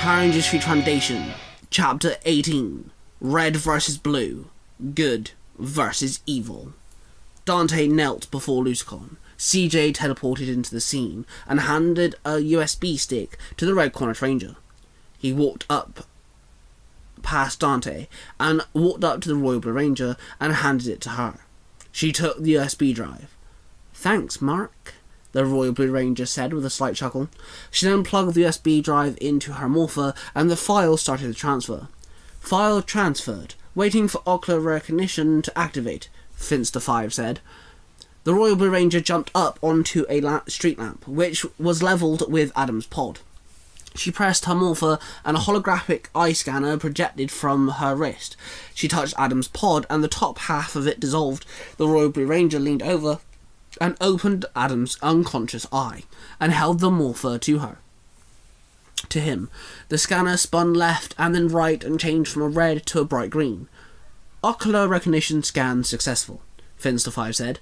Power Rangers Street Foundation, Chapter 18, Red vs. Blue, Good vs. Evil. Dante knelt before Lucicon. CJ teleported into the scene and handed a USB stick to the Red Cornish Ranger. He walked up past Dante and walked up to the Royal Blue Ranger and handed it to her. She took the USB drive. "Thanks, Mark," the Royal Blue Ranger said with a slight chuckle. She then plugged the USB drive into her morpher and the file started to transfer. "File transferred. Waiting for ocular recognition to activate," Finster 5 said. The Royal Blue Ranger jumped up onto a street lamp, which was levelled with Adam's pod. She pressed her morpher and a holographic eye scanner projected from her wrist. She touched Adam's pod and the top half of it dissolved. The Royal Blue Ranger leaned over and opened Adam's unconscious eye and held the morpher to him. The scanner spun left and then right and changed from a red to a bright green. "Ocular recognition scan successful," Finster 5 said.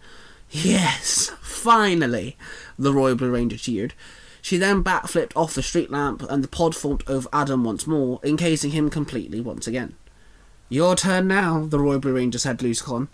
"Yes, finally," the Royal Blue Ranger cheered. She then backflipped off the street lamp and the pod formed over Adam once more, encasing him completely once again. "Your turn now," the Royal Blue Ranger said to Lucicon.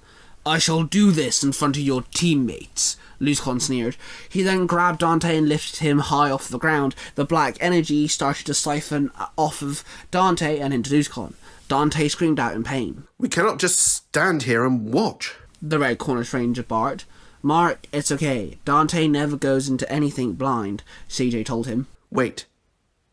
"I shall do this in front of your teammates," Lucicon sneered. He then grabbed Dante and lifted him high off the ground. The black energy started to siphon off of Dante and into Lucicon. Dante screamed out in pain. "We cannot just stand here and watch," the Red Cornish Ranger barked. "Mark, it's okay. Dante never goes into anything blind," CJ told him. "Wait,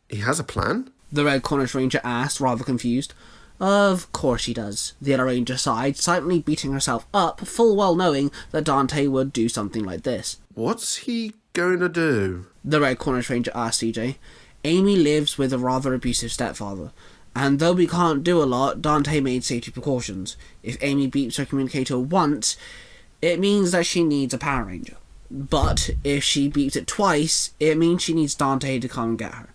he has a plan?" the Red Cornish Ranger asked, rather confused. "Of course he does," the other Ranger sighed, silently beating herself up, full well knowing that Dante would do something like this. "What's he going to do?" the Red Cornish Ranger asked CJ. "Amy lives with a rather abusive stepfather, and though we can't do a lot, Dante made safety precautions. If Amy beeps her communicator once, it means that she needs a Power Ranger. But if she beeps it twice, it means she needs Dante to come and get her."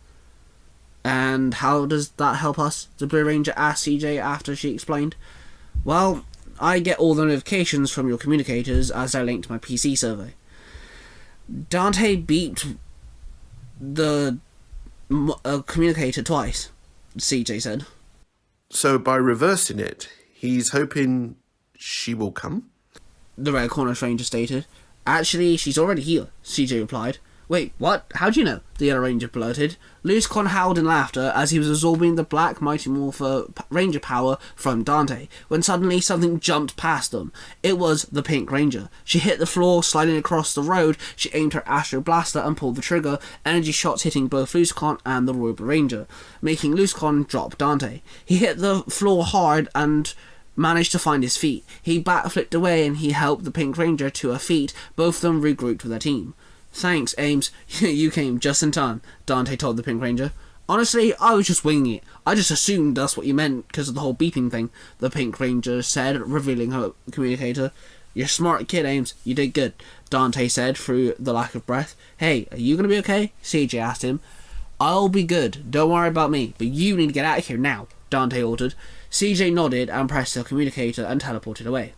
"And how does that help us?" the Blue Ranger asked CJ after she explained. "Well, I get all the notifications from your communicators as they're linked to my PC survey. Dante beeped the communicator twice," CJ said. "So by reversing it, he's hoping she will come?" the Red Cornish Ranger stated. "Actually, she's already here," CJ replied. "Wait, what? How'd you know?" the other Ranger blurted. Lucicon howled in laughter as he was absorbing the black Mighty Morpher Ranger power from Dante, when suddenly something jumped past them. It was the Pink Ranger. She hit the floor, sliding across the road. She aimed her Astro Blaster and pulled the trigger, energy shots hitting both Lucicon and the Royal Blue Ranger, making Lucicon drop Dante. He hit the floor hard and managed to find his feet. He backflipped away and he helped the Pink Ranger to her feet. Both of them regrouped with their team. "Thanks, Ames. You came just in time," Dante told the Pink Ranger. "Honestly, I was just winging it. I just assumed that's what you meant because of the whole beeping thing," the Pink Ranger said, revealing her communicator. "You're a smart kid, Ames. You did good," Dante said through the lack of breath. "Hey, are you going to be okay?" CJ asked him. "I'll be good. Don't worry about me, but you need to get out of here now," Dante ordered. CJ nodded and pressed the communicator and teleported away.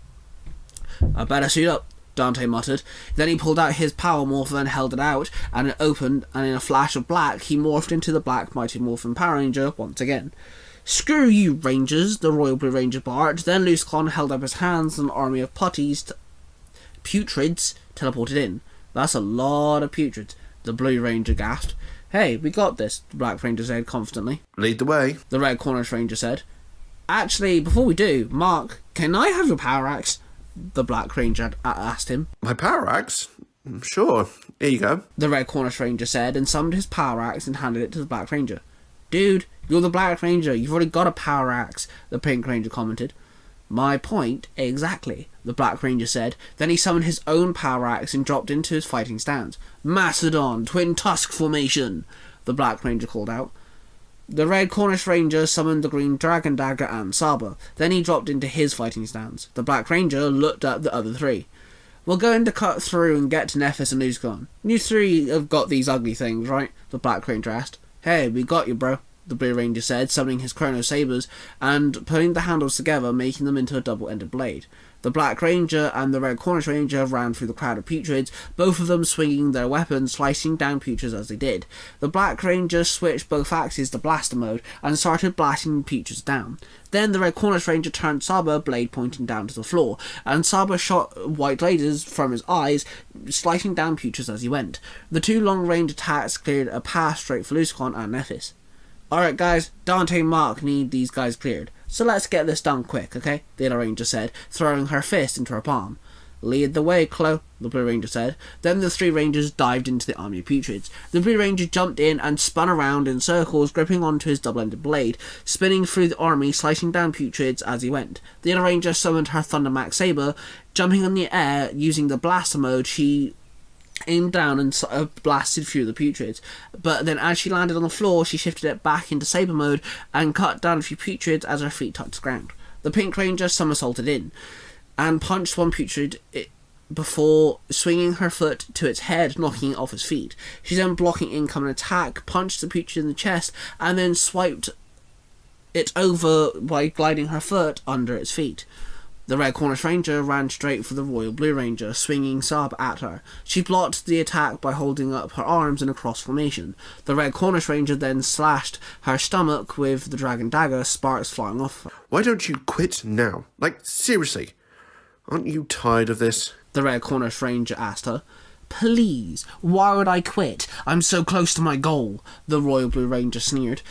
"I better suit up," Dante muttered. Then he pulled out his power morpher and held it out, and it opened, and in a flash of black, he morphed into the black Mighty Morphin Power Ranger once again. "Screw you, Rangers," the Royal Blue Ranger barked. Then Lucicon held up his hands and an army of putrids teleported in. "That's a lot of putrids," the Blue Ranger gasped. "Hey, we got this," the Black Ranger said confidently. "Lead the way," the Red Cornish Ranger said. "Actually, before we do, Mark, can I have your power axe?" the Black Ranger asked him. "My power axe? Sure, here you go," the Red Cornish Ranger said, and summoned his power axe and handed it to the Black Ranger. "Dude, you're the Black Ranger, you've already got a power axe," the Pink Ranger commented. "My point, exactly," the Black Ranger said. Then he summoned his own power axe and dropped into his fighting stance. "Mastodon, Twin Tusk Formation," the Black Ranger called out. The Red Cornish Ranger summoned the Green Dragon Dagger and Saber. Then he dropped into his fighting stance. The Black Ranger looked at the other three. "We're going to cut through and get to Nephes and Lucicon. You three have got these ugly things, right?" the Black Ranger asked. "Hey, we got you, bro," the Blue Ranger said, summoning his chrono sabers and putting the handles together, making them into a double-ended blade. The Black Ranger and the Red Cornish Ranger ran through the crowd of putrids, both of them swinging their weapons, slicing down putrids as they did. The Black Ranger switched both axes to blaster mode and started blasting putrids down. Then the Red Cornish Ranger turned Saba, blade pointing down to the floor, and Saba shot white lasers from his eyes, slicing down putrids as he went. The two long-range attacks cleared a path straight for Luscon and Nephes. "Alright guys, Dante and Mark need these guys cleared, so let's get this done quick, okay?" the Yellow Ranger said, throwing her fist into her palm. "Lead the way, Chloe," the Blue Ranger said. Then the three Rangers dived into the army of putrids. The Blue Ranger jumped in and spun around in circles, gripping onto his double-ended blade, spinning through the army, slicing down putrids as he went. The Yellow Ranger summoned her Thundermax saber. Jumping in the air, using the blaster mode, she aimed down and blasted through the putrids, but then as she landed on the floor, she shifted it back into saber mode and cut down a few putrids as her feet touched the ground. The Pink Ranger somersaulted in and punched one putrid before swinging her foot to its head, knocking it off its feet. She then, blocking incoming attack, punched the putrid in the chest and then swiped it over by gliding her foot under its feet. The Red Cornish Ranger ran straight for the Royal Blue Ranger, swinging Sab at her. She blocked the attack by holding up her arms in a cross formation. The Red Cornish Ranger then slashed her stomach with the Dragon Dagger, sparks flying off her. Why don't you quit now? Like, seriously, aren't you tired of this? The Red Cornish Ranger asked her. "Please, why would I quit? I'm so close to my goal," the Royal Blue Ranger sneered.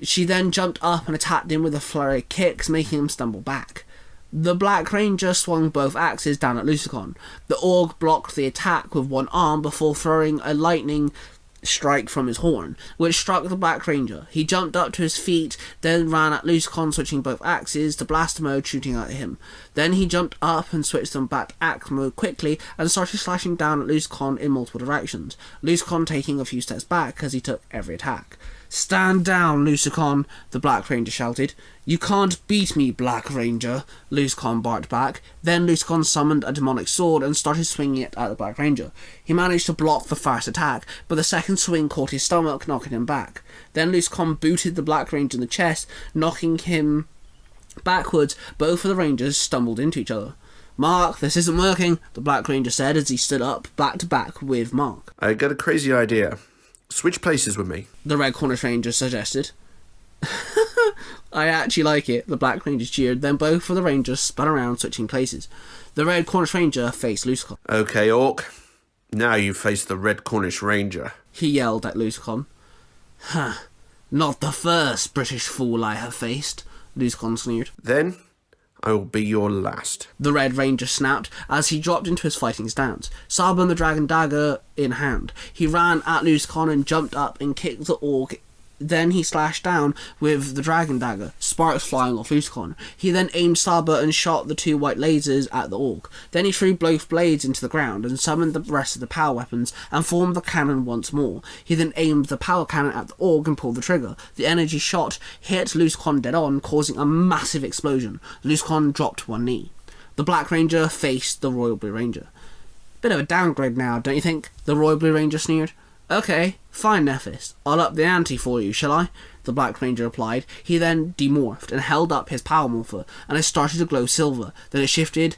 She then jumped up and attacked him with a flurry of kicks, making him stumble back. The Black Ranger swung both axes down at Luscon. The Orc blocked the attack with one arm before throwing a lightning strike from his horn, which struck the Black Ranger. He jumped up to his feet, then ran at Luscon, switching both axes to blaster mode, shooting at him. Then he jumped up and switched them back to axe mode quickly and started slashing down at Luscon in multiple directions, Luscon taking a few steps back as he took every attack. "Stand down, Luscon," the Black Ranger shouted. "You can't beat me, Black Ranger," Luscon barked back. Then Luscon summoned a demonic sword and started swinging it at the Black Ranger. He managed to block the first attack, but the second swing caught his stomach, knocking him back. Then Luscon booted the Black Ranger in the chest, knocking him backwards. Both of the Rangers stumbled into each other. "Mark, this isn't working," the Black Ranger said as he stood up, back to back with Mark. "I got a crazy idea. Switch places with me," the Red Cornish Ranger suggested. "I actually like it," the Black Ranger cheered. Then both of the Rangers spun around, switching places. The Red Cornish Ranger faced Luscon. "Okay, Orc. Now you face the Red Cornish Ranger," he yelled at Luscon. "Huh. Not the first British fool I have faced," Luscon sneered. "Then I will be your last," the Red Ranger snapped as he dropped into his fighting stance, Saba and the Dragon Dagger in hand. He ran at Luscon and jumped up and kicked the Orc. Then he slashed down with the Dragon Dagger, sparks flying off Luscon. He then aimed Saba and shot the two white lasers at the Orc. Then he threw both blades into the ground and summoned the rest of the power weapons and formed the cannon once more. He then aimed the power cannon at the Orc and pulled the trigger. The energy shot hit Luscon dead on, causing a massive explosion. Luscon dropped one knee. The Black Ranger faced the Royal Blue Ranger. "Bit of a downgrade now, don't you think?" the Royal Blue Ranger sneered. "Okay, fine, Nephes. I'll up the ante for you, shall I?" the Black Ranger replied. He then demorphed and held up his power morpher, and it started to glow silver. Then it shifted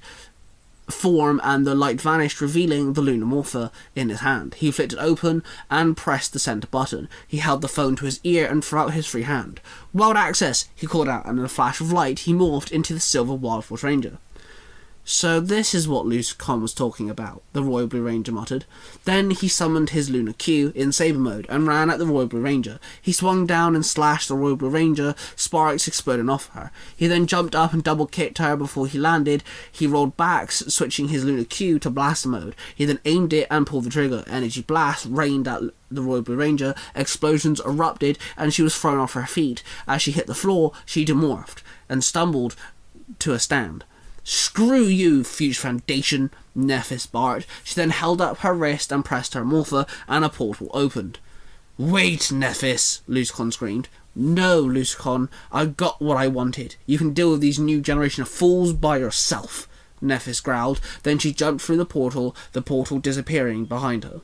form and the light vanished, revealing the lunar morpher in his hand. He flipped it open and pressed the center button. He held the phone to his ear and threw out his free hand. "Wild access!" he called out, and in a flash of light he morphed into the silver Wild Force Ranger. "So this is what Luscon was talking about," the Royal Blue Ranger muttered. Then he summoned his Lunar Q in saber mode and ran at the Royal Blue Ranger. He swung down and slashed the Royal Blue Ranger, sparks exploding off her. He then jumped up and double kicked her before he landed. He rolled back, switching his Lunar Q to blaster mode. He then aimed it and pulled the trigger. Energy blast rained at the Royal Blue Ranger. Explosions erupted and she was thrown off her feet. As she hit the floor, she demorphed and stumbled to a stand. "Screw you, Future Foundation," Nephes barked. She then held up her wrist and pressed her morpher, and a portal opened. "Wait, Nephes," Luscon screamed. "No, Luscon, I got what I wanted. You can deal with these new generation of fools by yourself," Nephes growled. Then she jumped through the portal disappearing behind her.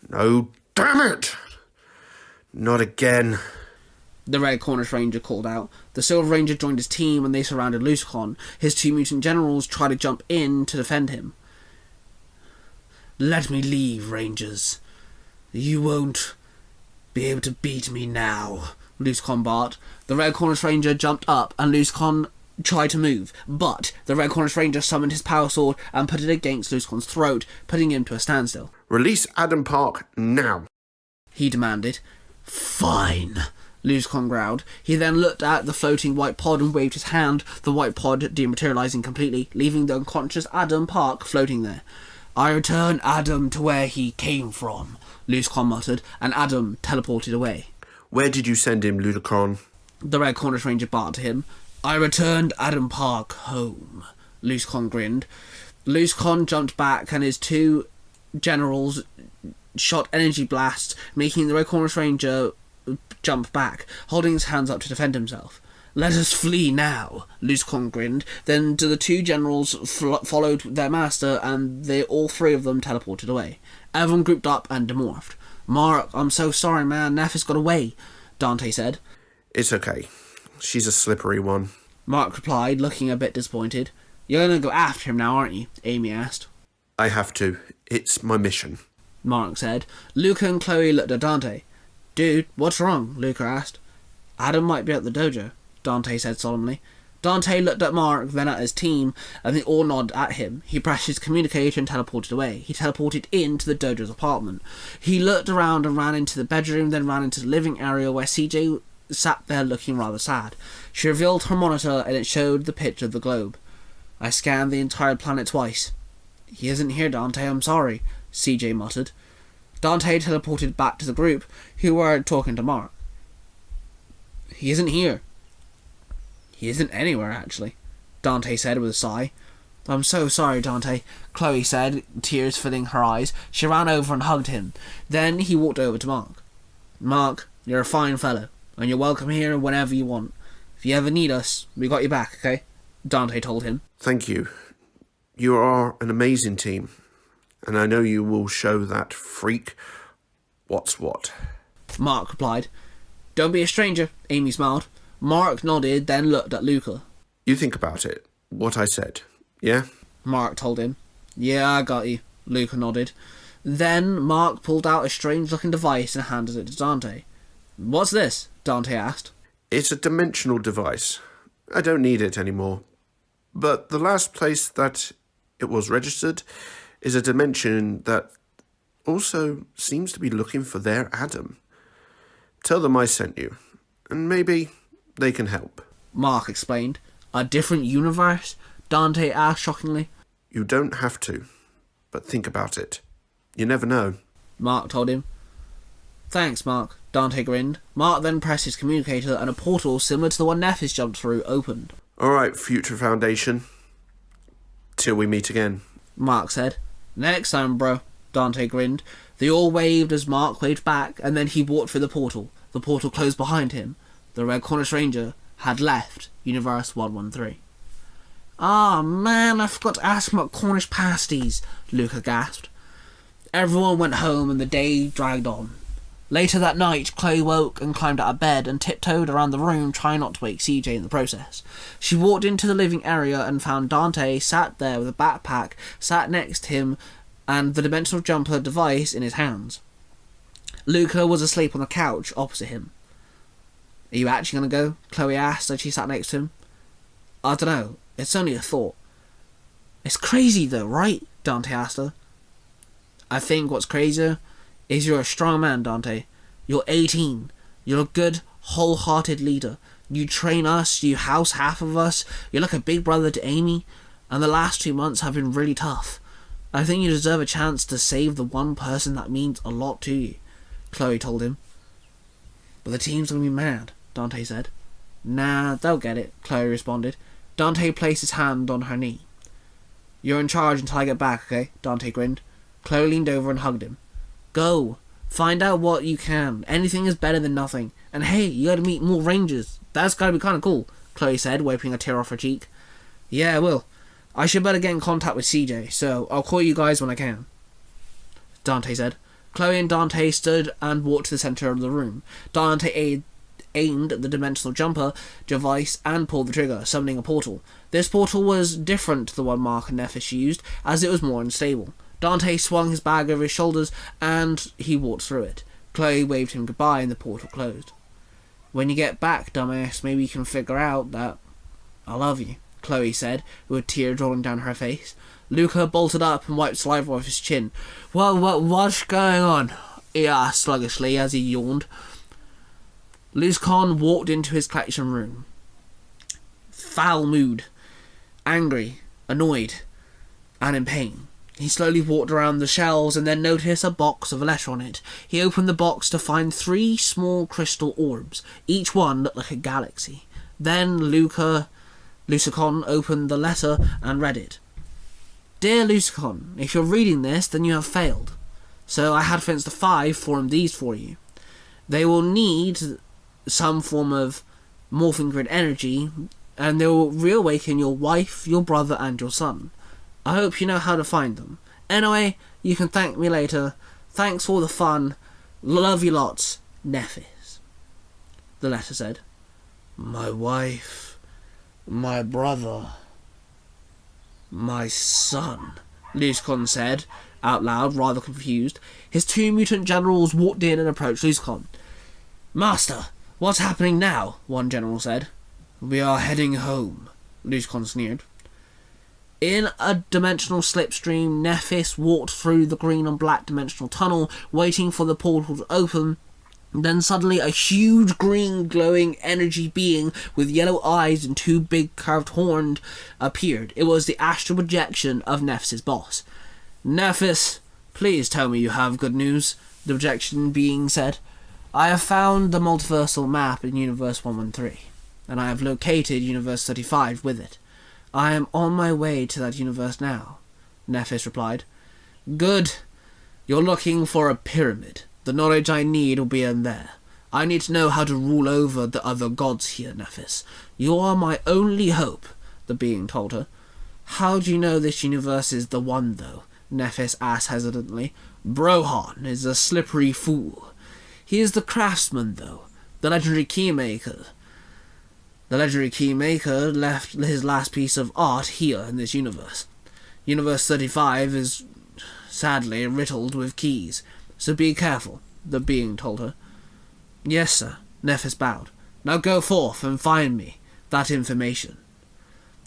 "No, damn it! Not again." the Red Cornish Ranger called out. The Silver Ranger joined his team and they surrounded Lucicon. His 2 mutant generals tried to jump in to defend him. Let me leave, Rangers. You won't be able to beat me now, Lucicon barked. The Red Cornish Ranger jumped up and Lucicon tried to move, but the Red Cornish Ranger summoned his power sword and put it against Lucicon's throat, putting him to a standstill. Release Adam Park now, he demanded. Fine, Lucicon growled. He then looked at the floating white pod and waved his hand, the white pod dematerializing completely, leaving the unconscious Adam Park floating there. I return Adam to where he came from, Lucicon muttered, and Adam teleported away. Where did you send him, Ludicron? The Red Cornish Ranger barked to him. I returned Adam Park home, Lucicon grinned. Lucicon jumped back and his 2 generals shot energy blasts, making the Red Cornish Ranger jump back, holding his hands up to defend himself. Let us flee now, Lucicon grinned. Then the 2 generals followed their master and all 3 of them teleported away. Everyone grouped up and demorphed. Mark, I'm so sorry, man. Nephes got away, Dante said. It's okay. She's a slippery one, Mark replied, looking a bit disappointed. You're going to go after him now, aren't you? Amy asked. I have to. It's my mission, Mark said. Luca and Chloe looked at Dante. Dude, what's wrong? Luca asked. Adam might be at the dojo, Dante said solemnly. Dante looked at Mark, then at his team, and they all nodded at him. He pressed his communicator and teleported away. He teleported into the dojo's apartment. He looked around and ran into the bedroom, then ran into the living area where CJ sat there looking rather sad. She revealed her monitor and it showed the picture of the globe. I scanned the entire planet twice. He isn't here, Dante, I'm sorry, CJ muttered. Dante teleported back to the group, who were talking to Mark. He isn't here. He isn't anywhere, actually, Dante said with a sigh. I'm so sorry, Dante, Chloe said, tears filling her eyes. She ran over and hugged him. Then he walked over to Mark. Mark, you're a fine fellow, and you're welcome here whenever you want. If you ever need us, we got your back, okay? Dante told him. Thank you. You are an amazing team, and I know you will show that freak what's what. Mark replied. Don't be a stranger, Amy smiled. Mark nodded, then looked at Luca. You think about it, what I said, yeah? Mark told him. Yeah, I got you, Luca nodded. Then Mark pulled out a strange-looking device and handed it to Dante. What's this? Dante asked. It's a dimensional device. I don't need it anymore. But the last place that it was registered is a dimension that also seems to be looking for their Adam. Tell them I sent you, and maybe they can help. Mark explained. A different universe? Dante asked shockingly. You don't have to, but think about it. You never know. Mark told him. Thanks, Mark, Dante grinned. Mark then pressed his communicator and a portal similar to the one Nephes jumped through opened. Alright, Future Foundation. Till we meet again, Mark said. Next time, bro, Dante grinned. They all waved as Mark waved back, and then he walked through the portal. The portal closed behind him. The Red Cornish Ranger had left Universe 113. Ah, man, I forgot to ask about Cornish pasties, Luca gasped. Everyone went home and the day dragged on. Later that night, Chloe woke and climbed out of bed and tiptoed around the room, trying not to wake CJ in the process. She walked into the living area and found Dante sat there with a backpack, sat next to him, and the dimensional jumper device in his hands. Luca was asleep on the couch opposite him. Are you actually going to go? Chloe asked as she sat next to him. I don't know. It's only a thought. It's crazy though, right? Dante asked her. I think what's crazier is you're a strong man, Dante. You're 18. You're a good, wholehearted leader. You train us, you house half of us, you're like a big brother to Amy, and the last 2 months have been really tough. I think you deserve a chance to save the one person that means a lot to you, Chloe told him. But the team's gonna be mad, Dante said. Nah, they'll get it, Chloe responded. Dante placed his hand on her knee. You're in charge until I get back, okay? Dante grinned. Chloe leaned over and hugged him. Go. Find out what you can. Anything is better than nothing. And hey, you gotta meet more rangers. That's gotta be kinda cool, Chloe said, wiping a tear off her cheek. Yeah, I will. I should better get in contact with CJ, so I'll call you guys when I can, Dante said. Chloe and Dante stood and walked to the centre of the room. Dante aimed at the dimensional jumper device and pulled the trigger, summoning a portal. This portal was different to the one Mark and Nephes used, as it was more unstable. Dante swung his bag over his shoulders, and he walked through it. Chloe waved him goodbye, and the portal closed. "When you get back, dumbass, maybe you can figure out that I love you," Chloe said, with tears rolling down her face. Luca bolted up and wiped saliva off his chin. What's going on?" he asked sluggishly as he yawned. Luzcon walked into his collection room. Foul mood. Angry, annoyed, and in pain. He slowly walked around the shelves and then noticed a box of a letter on it. He opened the box to find 3 small crystal orbs. Each one looked like a galaxy. Then Lucicon opened the letter and read it. "Dear Lucicon, if you're reading this, then you have failed. So I had Finster 5 form these for you. They will need some form of morphing grid energy, and they will reawaken your wife, your brother, and your son. I hope you know how to find them. Anyway, you can thank me later. Thanks for the fun. Love you lots, Nephes." The letter said, "My wife, my brother, my son," Luzcon said out loud, rather confused. His 2 mutant generals walked in and approached Luzcon. "Master, what's happening now?" one general said. "We are heading home," Luzcon sneered. In a dimensional slipstream, Nephes walked through the green and black dimensional tunnel, waiting for the portal to open. Then suddenly a huge green glowing energy being with yellow eyes and 2 big curved horns appeared. It was the astral projection of Nephes' boss. "Nephes, please tell me you have good news," the projection being said. "I have found the multiversal map in Universe 113, and I have located Universe 35 with it. I am on my way to that universe now," Nephes replied. "Good. You're looking for a pyramid. The knowledge I need will be in there. I need to know how to rule over the other gods here, Nephes. You are my only hope," the being told her. "How do you know this universe is the one, though?" Nephes asked hesitantly. "Brohan is a slippery fool. He is the craftsman, though, the legendary keymaker. The legendary keymaker left his last piece of art here in this universe. Universe 35 is sadly riddled with keys, so be careful," the being told her. "Yes, sir," Nephes bowed. "Now go forth and find me that information.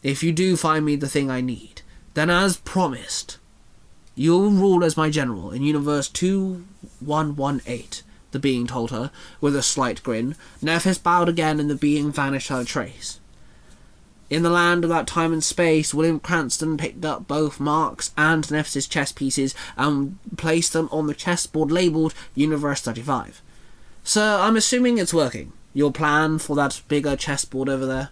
If you do find me the thing I need, then as promised, you'll rule as my general in Universe 2118, the being told her, with a slight grin. Nephes bowed again and the being vanished without a trace. In the land without time and space, William Cranston picked up both Mark's and Nephes' chess pieces and placed them on the chessboard labelled Universe 35. "Sir, I'm assuming it's working. Your plan for that bigger chessboard over there?"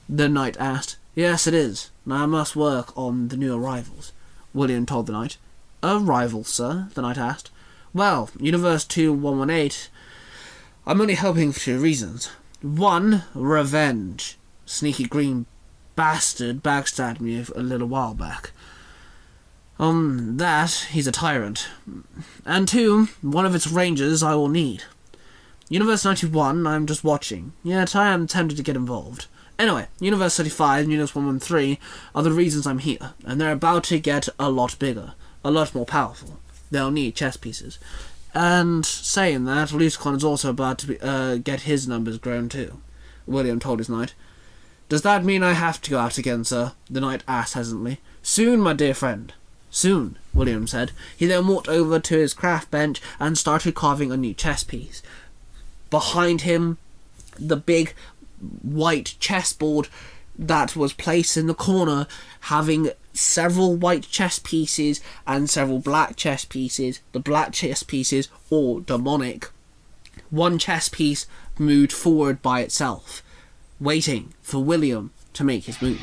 the knight asked. "Yes, it is. Now I must work on the new arrivals," William told the knight. "Arrivals, sir?" the knight asked. "Well, Universe 2118, I'm only hoping for 2 reasons. 1, revenge. Sneaky green bastard backstabbed me a little while back. That, he's a tyrant. And 2, one of its rangers I will need. Universe 91, I'm just watching, yet I am tempted to get involved. Anyway, Universe 35 and Universe 113 are the reasons I'm here, and they're about to get a lot bigger, a lot more powerful. They'll need chess pieces. And saying that, Lucicon is also about to get his numbers grown too," William told his knight. "Does that mean I have to go out again, sir?" the knight asked hesitantly. "Soon, my dear friend. Soon," William said. He then walked over to his craft bench and started carving a new chess piece. Behind him, the big white chessboard that was placed in the corner, having several white chess pieces and several black chess pieces. The black chess pieces all demonic. One chess piece moved forward by itself, waiting for William to make his move.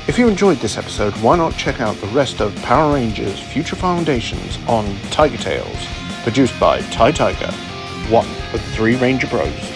If you enjoyed this episode, why not check out the rest of Power Rangers Future Foundations on Tiger Tales, produced by Ty Tiger, one of the 3 Ranger Bros.